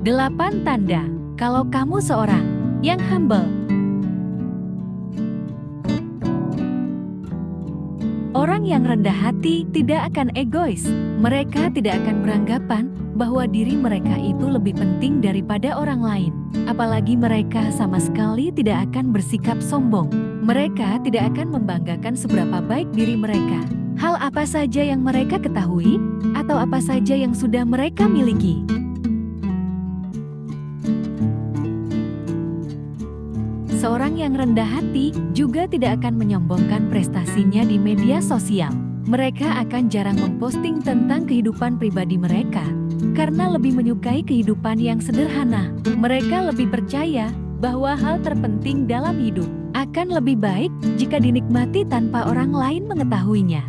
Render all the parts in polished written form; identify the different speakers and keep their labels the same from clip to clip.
Speaker 1: 8 tanda kalau kamu seorang yang humble. Orang yang rendah hati tidak akan egois. Mereka tidak akan beranggapan bahwa diri mereka itu lebih penting daripada orang lain. Apalagi mereka sama sekali tidak akan bersikap sombong. Mereka tidak akan membanggakan seberapa baik diri mereka. Hal apa saja yang mereka ketahui, atau apa saja yang sudah mereka miliki. Seorang yang rendah hati juga tidak akan menyombongkan prestasinya di media sosial. Mereka akan jarang memposting tentang kehidupan pribadi mereka, karena lebih menyukai kehidupan yang sederhana. Mereka lebih percaya bahwa hal terpenting dalam hidup akan lebih baik jika dinikmati tanpa orang lain mengetahuinya.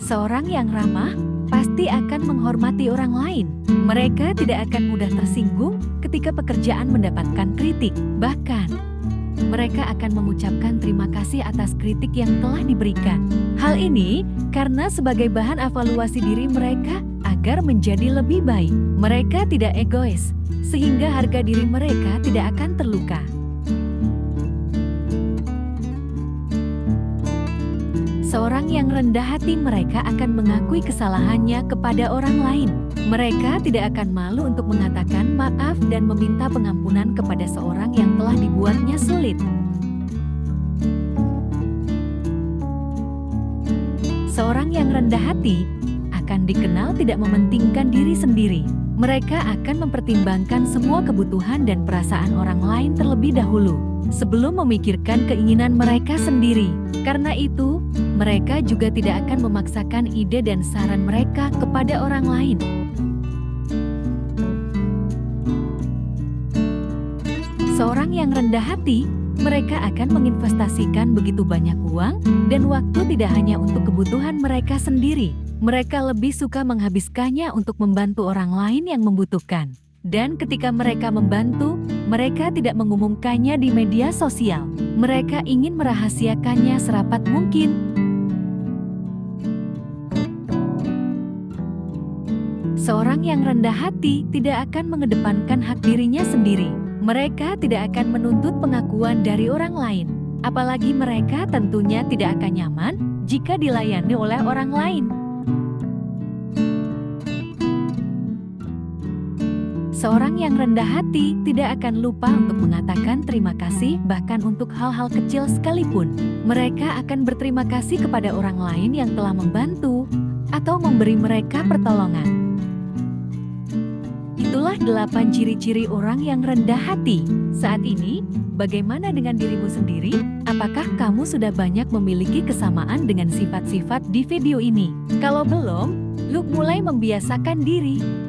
Speaker 1: Seorang yang ramah pasti akan menghormati orang lain. Mereka tidak akan mudah tersinggung ketika pekerjaan mendapatkan kritik. Bahkan, mereka akan mengucapkan terima kasih atas kritik yang telah diberikan. Hal ini karena sebagai bahan evaluasi diri mereka agar menjadi lebih baik. Mereka tidak egois, sehingga harga diri mereka tidak akan terluka. Seorang yang rendah hati mereka akan mengakui kesalahannya kepada orang lain. Mereka tidak akan malu untuk mengatakan maaf dan meminta pengampunan kepada seorang yang telah dibuatnya sulit. Seorang yang rendah hati akan dikenal tidak mementingkan diri sendiri. Mereka akan mempertimbangkan semua kebutuhan dan perasaan orang lain terlebih dahulu sebelum memikirkan keinginan mereka sendiri. Karena itu, mereka juga tidak akan memaksakan ide dan saran mereka kepada orang lain. Seorang yang rendah hati, mereka akan menginvestasikan begitu banyak uang dan waktu tidak hanya untuk kebutuhan mereka sendiri. Mereka lebih suka menghabiskannya untuk membantu orang lain yang membutuhkan. Dan ketika mereka membantu, mereka tidak mengumumkannya di media sosial. Mereka ingin merahasiakannya serapat mungkin. Seorang yang rendah hati tidak akan mengedepankan hak dirinya sendiri. Mereka tidak akan menuntut pengakuan dari orang lain. Apalagi mereka tentunya tidak akan nyaman jika dilayani oleh orang lain. Seorang yang rendah hati tidak akan lupa untuk mengatakan terima kasih bahkan untuk hal-hal kecil sekalipun. Mereka akan berterima kasih kepada orang lain yang telah membantu atau memberi mereka pertolongan. Itulah 8 ciri-ciri orang yang rendah hati. Saat ini, bagaimana dengan dirimu sendiri? Apakah kamu sudah banyak memiliki kesamaan dengan sifat-sifat di video ini? Kalau belum, Luke mulai membiasakan diri.